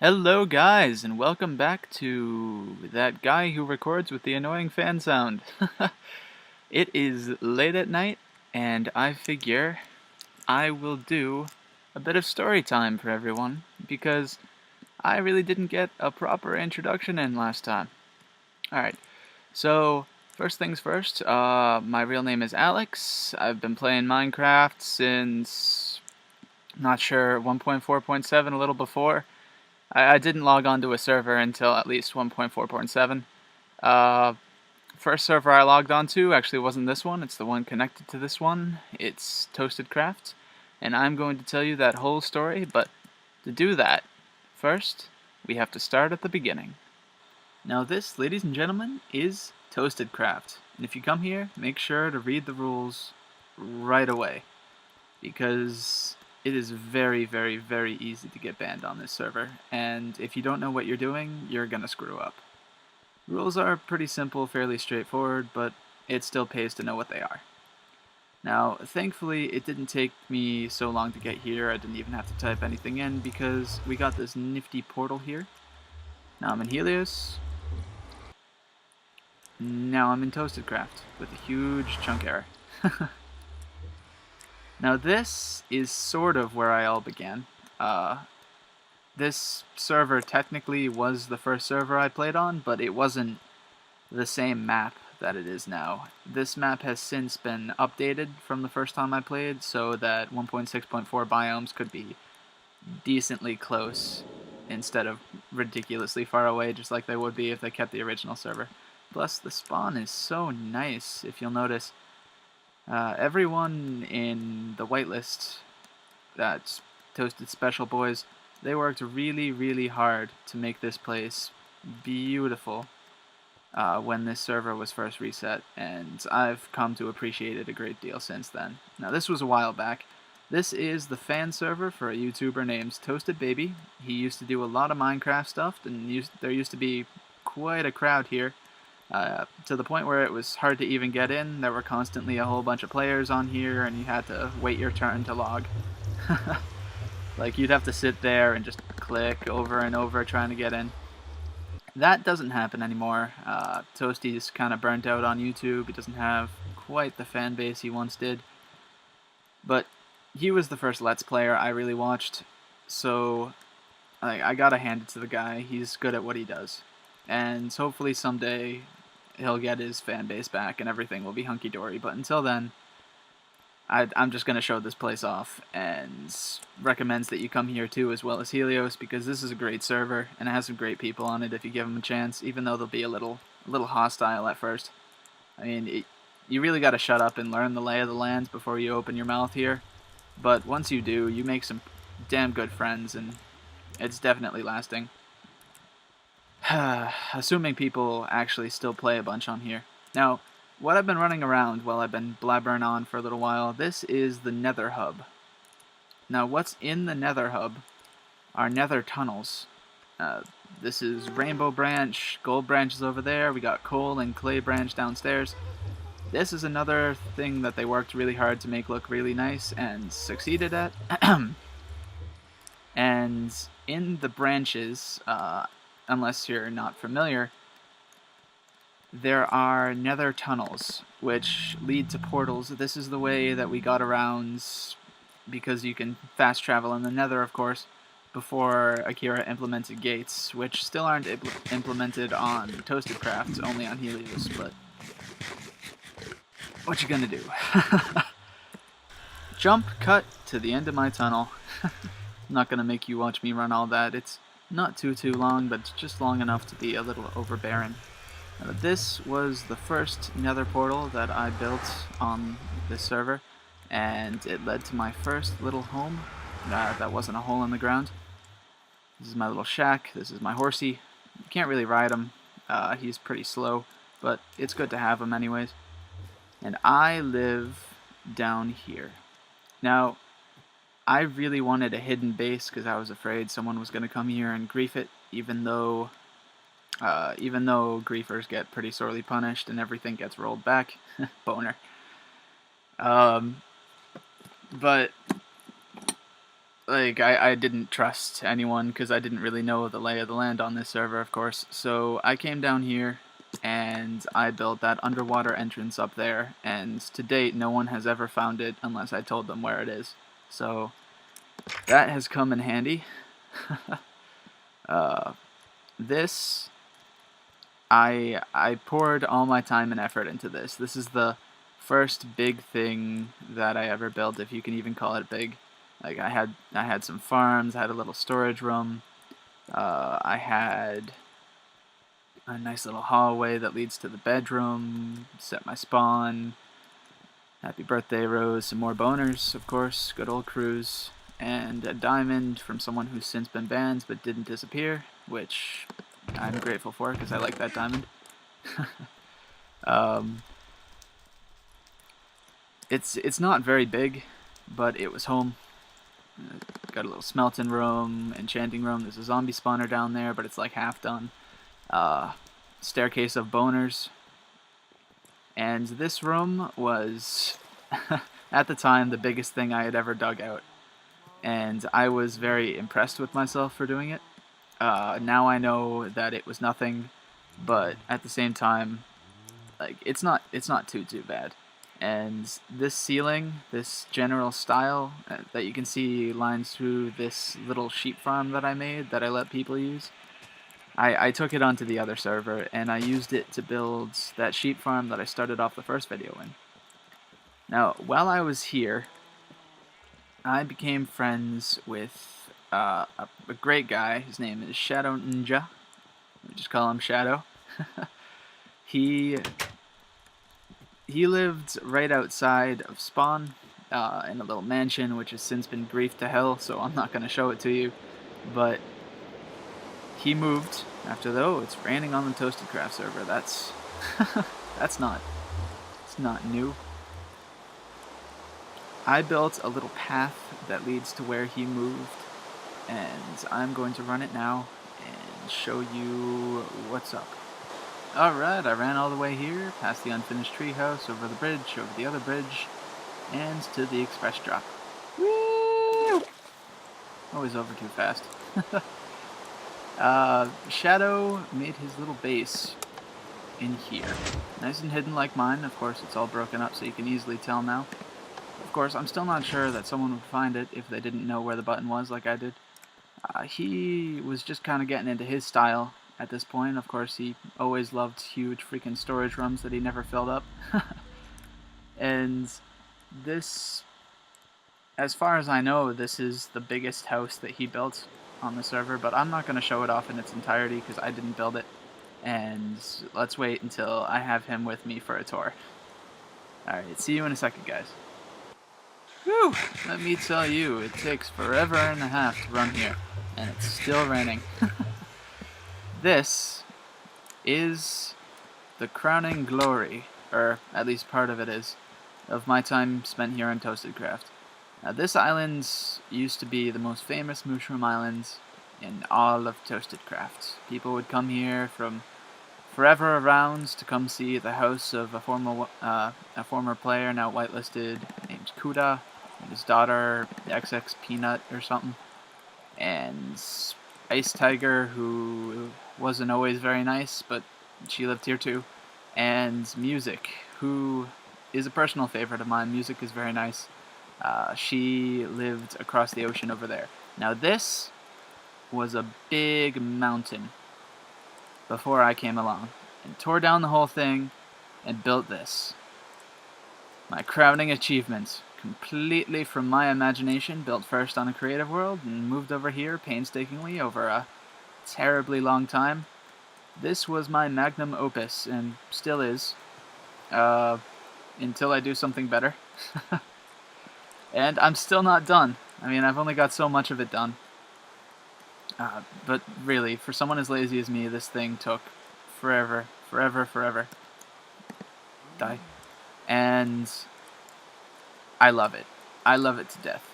Hello guys, and welcome back to that guy who records with the annoying fan sound. It is late at night, and I figure I will do a bit of story time for everyone, because I really didn't get a proper introduction in last time. Alright, so first things first, my real name is Alex. I've been playing Minecraft since, not sure, 1.4.7, a little before. I didn't log on to a server until at least 1.4.7. First server I logged on to actually wasn't this one, it's the one connected to this one. It's ToastyCraft, and I'm going to tell you that whole story, but to do that, first, we have to start at the beginning. Now this, ladies and gentlemen, is ToastyCraft, and if you come here, make sure to read the rules right away, because it is very, very, very easy to get banned on this server, and if you don't know what you're doing, you're gonna screw up. Rules are pretty simple, fairly straightforward, but it still pays to know what they are. Now, thankfully, it didn't take me so long to get here. I didn't even have to type anything in because we got this nifty portal here. Now I'm in Helios. Now I'm in ToastyCraft with a huge chunk error. Now this is sort of where I all began. This server technically was the first server I played on, but it wasn't the same map that it is now. This map has since been updated from the first time I played, so that 1.6.4 biomes could be decently close instead of ridiculously far away, just like they would be if they kept the original server. Plus, the spawn is so nice, if you'll notice. Everyone in the whitelist, that's Toasted Special Boys, they worked really, really hard to make this place beautiful when this server was first reset, and I've come to appreciate it a great deal since then. Now, this was a while back. This is the fan server for a YouTuber named Toasted Baby. He used to do a lot of Minecraft stuff, and there used to be quite a crowd here, to the point where it was hard to even get in. There were constantly a whole bunch of players on here, and you had to wait your turn to log. Like, you'd have to sit there and just click over and over trying to get in. That doesn't happen anymore. Toasty's kind of burnt out on YouTube. He doesn't have quite the fan base he once did. But he was the first Let's Player I really watched, so I gotta hand it to the guy. He's good at what he does. And hopefully someday he'll get his fan base back and everything will be hunky-dory. But until then, I'm just going to show this place off, and recommends that you come here too, as well as Helios, because this is a great server and it has some great people on it if you give them a chance, even though they'll be a little hostile at first. I mean, you really got to shut up and learn the lay of the land before you open your mouth here, but once you do, you make some damn good friends, and it's definitely lasting. Assuming people actually still play a bunch on here. Now, what I've been running around while I've been blabbering on for a little while, this is the Nether Hub. Now, what's in the Nether Hub are nether tunnels. This is Rainbow Branch, Gold Branch is over there, we got Coal and Clay Branch downstairs. This is another thing that they worked really hard to make look really nice and succeeded at. And in the branches, unless you're not familiar, there are nether tunnels, which lead to portals. This is the way that we got around, because you can fast travel in the nether, of course, before Akira implemented gates, which still aren't implemented on ToastyCraft, only on Helios, but what you gonna do? Jump cut to the end of my tunnel. I'm not gonna make you watch me run all that. It's not too long, but just long enough to be a little overbearing. This was the first nether portal that I built on this server, and it led to my first little home that wasn't a hole in the ground. This is my little shack, this is my horsey. You can't really ride him, he's pretty slow, but it's good to have him anyways. And I live down here. Now, I really wanted a hidden base because I was afraid someone was going to come here and grief it, even though griefers get pretty sorely punished and everything gets rolled back. Boner. But like, I didn't trust anyone because I didn't really know the lay of the land on this server, of course. So I came down here and I built that underwater entrance up there, and to date no one has ever found it unless I told them where it is. So that has come in handy. This, I poured all my time and effort into this. This is the first big thing that I ever built, if you can even call it big. Like, I had some farms, I had a little storage room, I had a nice little hallway that leads to the bedroom, set my spawn, happy birthday Rose, some more boners, of course, good old Cruz, and a diamond from someone who's since been banned but didn't disappear, which I'm grateful for because I like that diamond. It's not very big, but it was home. Got a little smelting room, enchanting room. There's a zombie spawner down there, but it's like half done. Staircase of boners. And this room was, at the time, the biggest thing I had ever dug out. And I was very impressed with myself for doing it. Now I know that it was nothing, but at the same time, like, it's not too bad. And this ceiling, this general style that you can see lines through this little sheep farm that I made that I let people use, I took it onto the other server and I used it to build that sheep farm that I started off the first video in. Now, while I was here, I became friends with a great guy. His name is Shadow Ninja. We just call him Shadow. He lived right outside of spawn in a little mansion, which has since been griefed to hell, so I'm not going to show it to you. But he moved after, though, it's raining on the ToastyCraft server. That's it's not new. I built a little path that leads to where he moved, and I'm going to run it now and show you what's up. Alright, I ran all the way here, past the unfinished treehouse, over the bridge, over the other bridge, and to the express drop. Woo! Always over too fast. Shadow made his little base in here. Nice and hidden like mine. Of course, it's all broken up so you can easily tell now. Of course, I'm still not sure that someone would find it if they didn't know where the button was like I did. He was just kind of getting into his style at this point. Of course, he always loved huge freaking storage rooms that he never filled up. And this, as far as I know, this is the biggest house that he built on the server, but I'm not going to show it off in its entirety because I didn't build it. And let's wait until I have him with me for a tour. Alright, see you in a second, guys. Whew! Let me tell you, it takes forever and a half to run here, and it's still raining. This is the crowning glory, or at least part of it is, of my time spent here on ToastyCraft. Now, this island used to be the most famous mushroom island in all of ToastyCraft. People would come here from forever around to come see the house of a former player, now whitelisted, named Kuda, and his daughter, XX Peanut or something, and Ice Tiger, who wasn't always very nice, but she lived here too, and Music, who is a personal favorite of mine. Music is very nice. She lived across the ocean over there. Now, this was a big mountain before I came along and tore down the whole thing and built this. My crowning achievement, completely from my imagination, built first on a creative world and moved over here painstakingly over a terribly long time. This was my magnum opus, and still is, until I do something better. And I'm still not done. I mean, I've only got so much of it done. But really, for someone as lazy as me, this thing took forever. Die. And I love it. I love it to death.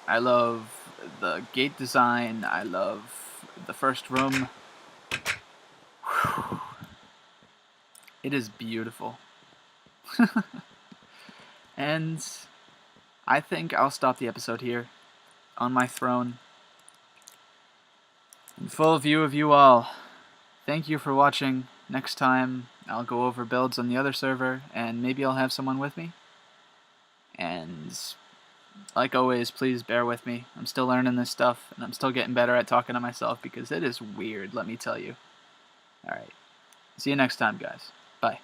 I love the gate design. I love the first room. Whew. It is beautiful. And I think I'll stop the episode here. on my throne, in full view of you all. Thank you for watching. Next time, I'll go over builds on the other server, and maybe I'll have someone with me. And like always, please bear with me. I'm still learning this stuff, and I'm still getting better at talking to myself because it is weird, let me tell you. Alright. See you next time, guys. Bye.